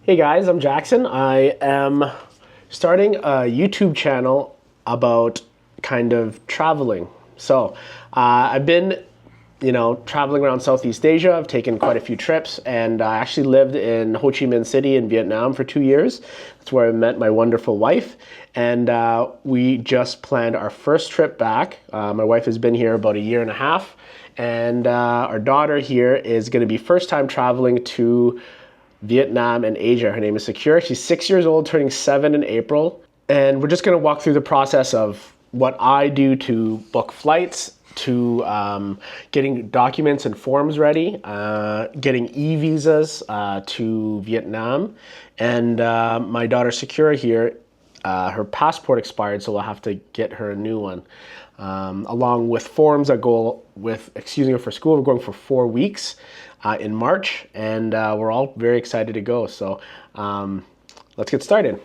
Hey guys, I'm Jackson. I am starting a YouTube channel about kind of traveling. So I've been, traveling around Southeast Asia. I've taken quite a few trips, and I actually lived in Ho Chi Minh City in Vietnam for 2 years. That's where I met my wonderful wife, and we just planned our first trip back. My wife has been here about a year and a half, and our daughter here is going to be first time traveling to Vietnam and Asia. Her name is Secure. She's 6 years old, turning 7 in April. And we're just going to walk through the process of what I do to book flights, to getting documents and forms ready, getting e-visas to Vietnam. And my daughter Secure here, her passport expired, so we'll have to get her a new one. Along with forms that go with excusing her for school. We're going for 4 weeks in March, and we're all very excited to go. So let's get started.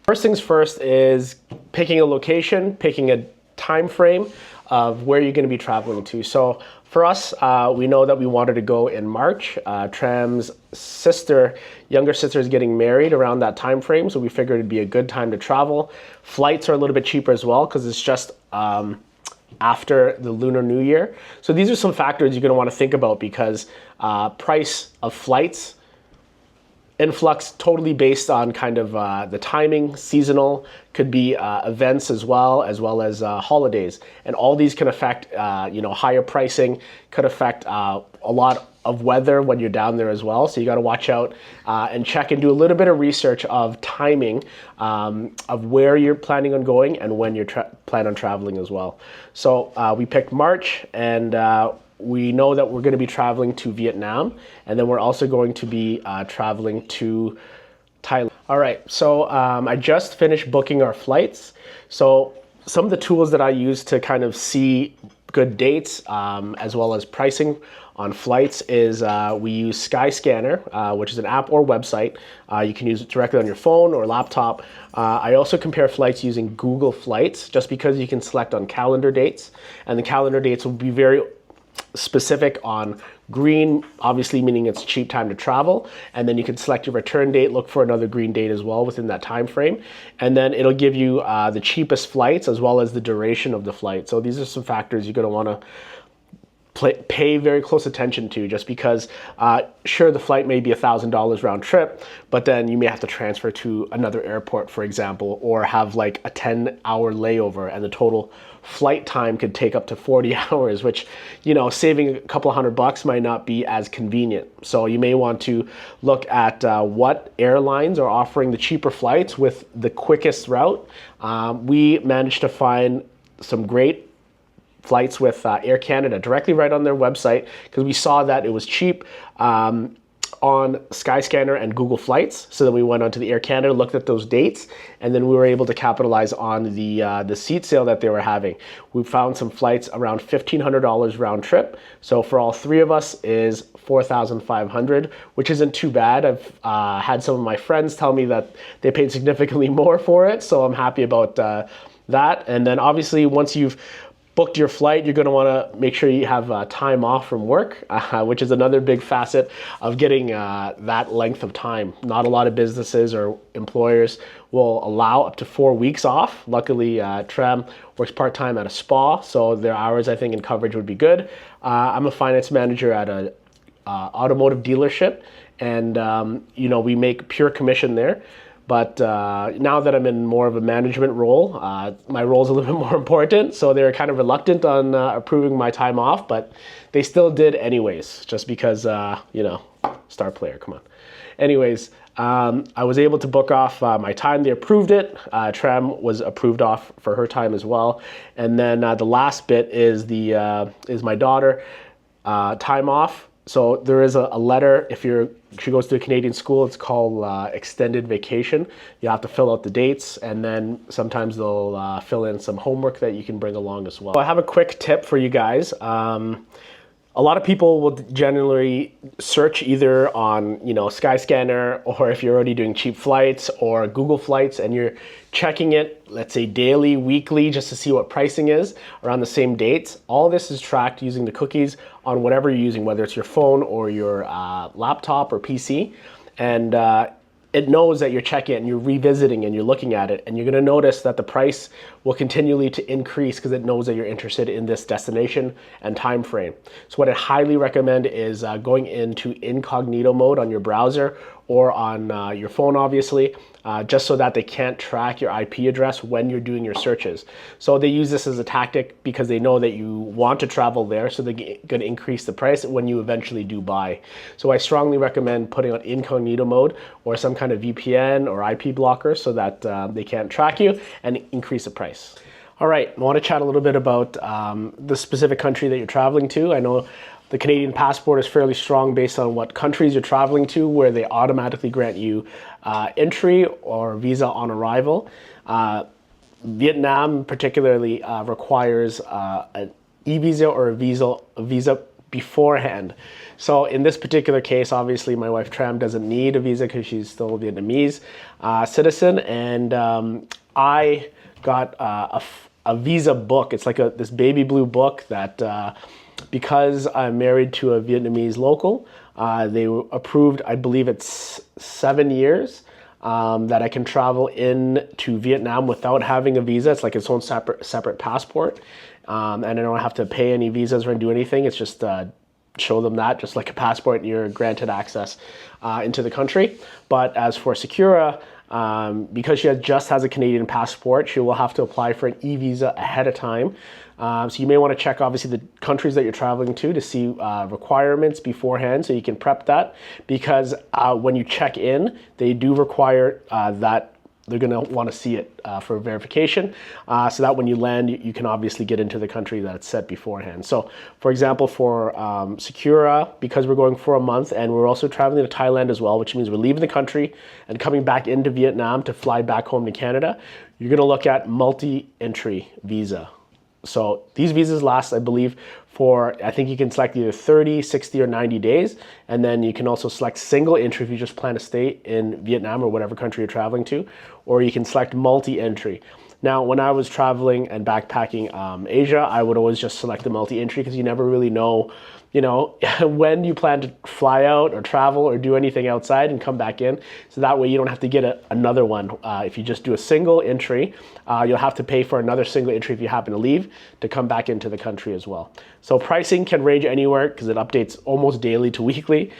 First things first is picking a location, picking a time frame of where you're going to be traveling to. So for us, we know that we wanted to go in March. Tram's younger sister is getting married around that time frame, so we figured it'd be a good time to travel. Flights are a little bit cheaper as well because it's just after the Lunar New Year. So these are some factors you're going to want to think about because price of flights influx totally based on kind of the timing, seasonal, could be events as well as holidays. And all these can affect, higher pricing, could affect a lot of weather when you're down there as well. So you got to watch out and check and do a little bit of research of timing of where you're planning on going and when you're plan on traveling as well. So we picked March, and we know that we're going to be traveling to Vietnam, and then we're also going to be traveling to Thailand. All right, so I just finished booking our flights. So some of the tools that I use to kind of see good dates as well as pricing on flights is we use Skyscanner, which is an app or website. You can use it directly on your phone or laptop. I also compare flights using Google Flights, just because you can select on calendar dates, and the calendar dates will be very specific on green, obviously meaning it's cheap time to travel, and then you can select your return date, look for another green date as well within that time frame, and then it'll give you the cheapest flights as well as the duration of the flight. So these are some factors you're going to want to pay very close attention to, just because sure, the flight may be $1,000 round trip, but then you may have to transfer to another airport, for example, or have like a 10-hour layover, and the total flight time could take up to 40 hours, which, saving a couple $100 might not be as convenient. So you may want to look at what airlines are offering the cheaper flights with the quickest route. We managed to find some great flights with Air Canada directly right on their website, because we saw that it was cheap on Skyscanner and Google Flights. So then we went onto the Air Canada, looked at those dates, and then we were able to capitalize on the seat sale that they were having. We found some flights around $1,500 round trip. So for all three of us is $4,500, which isn't too bad. I've had some of my friends tell me that they paid significantly more for it, so I'm happy about that. And then obviously once you've booked your flight, you're going to want to make sure you have time off from work, which is another big facet of getting that length of time. Not a lot of businesses or employers will allow up to 4 weeks off. Luckily, Tram works part-time at a spa, so their hours, I think, and coverage would be good. I'm a finance manager at an automotive dealership, and we make pure commission there. But now that I'm in more of a management role, my role is a little bit more important. So they're kind of reluctant on approving my time off, but they still did anyways, just because, star player, come on. Anyways, I was able to book off my time. They approved it. Tram was approved off for her time as well. And then the last bit is my daughter time off. So there is a letter. If she goes to a Canadian school, it's called extended vacation. You have to fill out the dates, and then sometimes they'll fill in some homework that you can bring along as well. So I have a quick tip for you guys. A lot of people will generally search either on, Skyscanner, or if you're already doing cheap flights, or Google Flights, and you're checking it, let's say daily, weekly, just to see what pricing is around the same dates. All this is tracked using the cookies on whatever you're using, whether it's your phone or your laptop or PC. and it knows that you're checking it and you're revisiting and you're looking at it, and you're going to notice that the price will continually to increase because it knows that you're interested in this destination and time frame. So what I highly recommend is going into incognito mode on your browser or on your phone, obviously, just so that they can't track your IP address when you're doing your searches. So they use this as a tactic because they know that you want to travel there, so they're going to increase the price when you eventually do buy. So I strongly recommend putting on incognito mode or some kind of VPN or IP blocker so that they can't track you and increase the price. All right, I want to chat a little bit about the specific country that you're traveling to. I know the Canadian passport is fairly strong based on what countries you're traveling to, where they automatically grant you entry or visa on arrival. Vietnam particularly requires an e-visa or a visa beforehand. So in this particular case, obviously my wife Tram doesn't need a visa because she's still a Vietnamese citizen, and I got a visa book. It's like this baby blue book that because I'm married to a Vietnamese local, they approved, I believe it's 7 years, that I can travel into Vietnam without having a visa. It's like its own separate passport. And I don't have to pay any visas or do anything. It's just show them that, just like a passport, and you're granted access into the country. But as for Secura, because she just has a Canadian passport, she will have to apply for an e-visa ahead of time. So you may want to check, obviously, the countries that you're traveling to see requirements beforehand so you can prep that, because when you check in, they do require that they're going to want to see it for verification, so that when you land, you can obviously get into the country that's set beforehand. So, for example, for Secura, because we're going for a month and we're also traveling to Thailand as well, which means we're leaving the country and coming back into Vietnam to fly back home to Canada, you're going to look at multi-entry visa. So these visas last, I believe, I think you can select either 30, 60, or 90 days. And then you can also select single entry if you just plan to stay in Vietnam or whatever country you're traveling to, or you can select multi-entry. Now, when I was traveling and backpacking Asia, I would always just select the multi-entry because you never really know, when you plan to fly out or travel or do anything outside and come back in. So that way you don't have to get another one. If you just do a single entry, you'll have to pay for another single entry if you happen to leave to come back into the country as well. So pricing can range anywhere because it updates almost daily to weekly.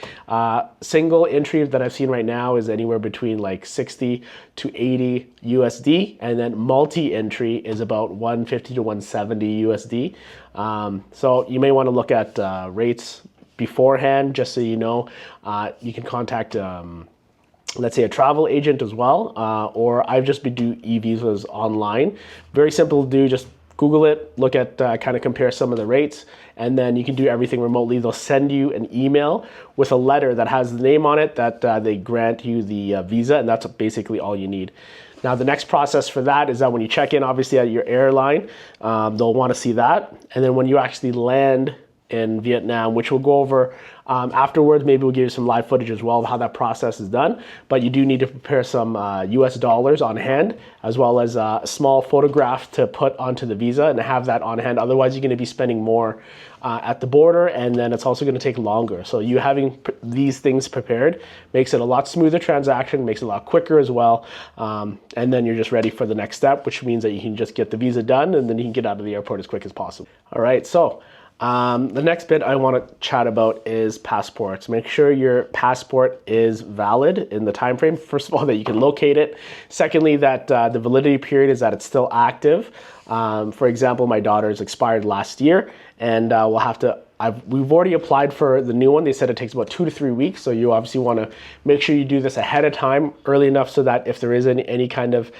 Single entry that I've seen right now is anywhere between like 60 to 80 USD, and then multi-entry is about 150 to 170 USD. So you may want to look at rates beforehand, just so you know. You can contact, let's say, a travel agent as well, or I've just been doing e-visas online. Very simple to do, just Google it, look at, kind of compare some of the rates, and then you can do everything remotely. They'll send you an email with a letter that has the name on it that they grant you the visa, and that's basically all you need. Now, the next process for that is that when you check in, obviously, at your airline, they'll want to see that. And then when you actually land in Vietnam, which we'll go over afterwards, maybe we'll give you some live footage as well of how that process is done. But you do need to prepare some US dollars on hand, as well as a small photograph to put onto the visa and have that on hand. Otherwise, you're going to be spending more at the border, and then it's also going to take longer. So you having these things prepared makes it a lot smoother transaction, makes it a lot quicker as well. And then you're just ready for the next step, which means that you can just get the visa done and then you can get out of the airport as quick as possible. All right, so the next bit I want to chat about is passports. Make sure your passport is valid in the time frame. First of all, that you can locate it. Secondly, that the validity period is that it's still active. For example, my daughter's expired last year, and we'll have to. We've already applied for the new one. They said it takes about 2 to 3 weeks, so you obviously want to make sure you do this ahead of time, early enough, so that if there is any kind of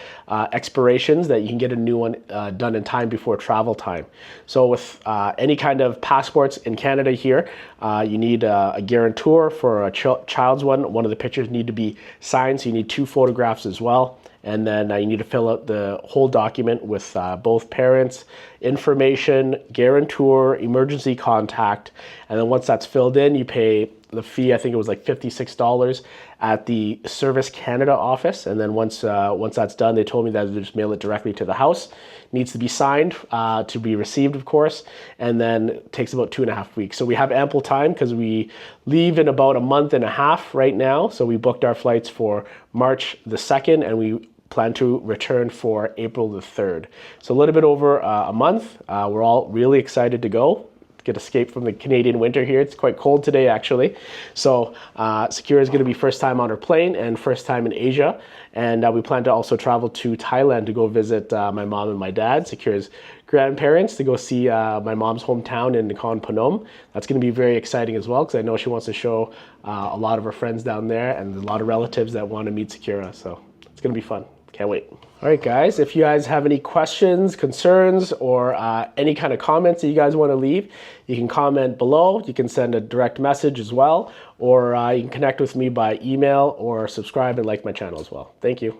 expirations, that you can get a new one done in time before travel time. So with any kind of passports in Canada here, you need a guarantor for a child's one. One of the pictures need to be signed, so you need 2 photographs as well. And then you need to fill out the whole document with both parents' information, guarantor, emergency contact, and then once that's filled in, you pay the fee. I think it was like $56 at the Service Canada office, and then once that's done, they told me that they just mail it directly to the house. Needs to be signed to be received, of course, and then it takes about 2.5 weeks. So we have ample time because we leave in about a month and a half right now. So we booked our flights for March the 2nd, and we plan to return for April the 3rd. So a little bit over a month. We're all really excited to go. Get escape from the Canadian winter here. It's quite cold today, actually. So Sakira is going to be first time on her plane and first time in Asia. And we plan to also travel to Thailand to go visit my mom and my dad, Sakira's grandparents, to go see my mom's hometown in Nakhon Phanom. That's going to be very exciting as well because I know she wants to show a lot of her friends down there and a lot of relatives that want to meet Sakira. So it's going to be fun. Can't wait. All right, guys, if you guys have any questions, concerns, or any kind of comments that you guys want to leave, you can comment below. You can send a direct message as well, or you can connect with me by email or subscribe and like my channel as well. Thank you.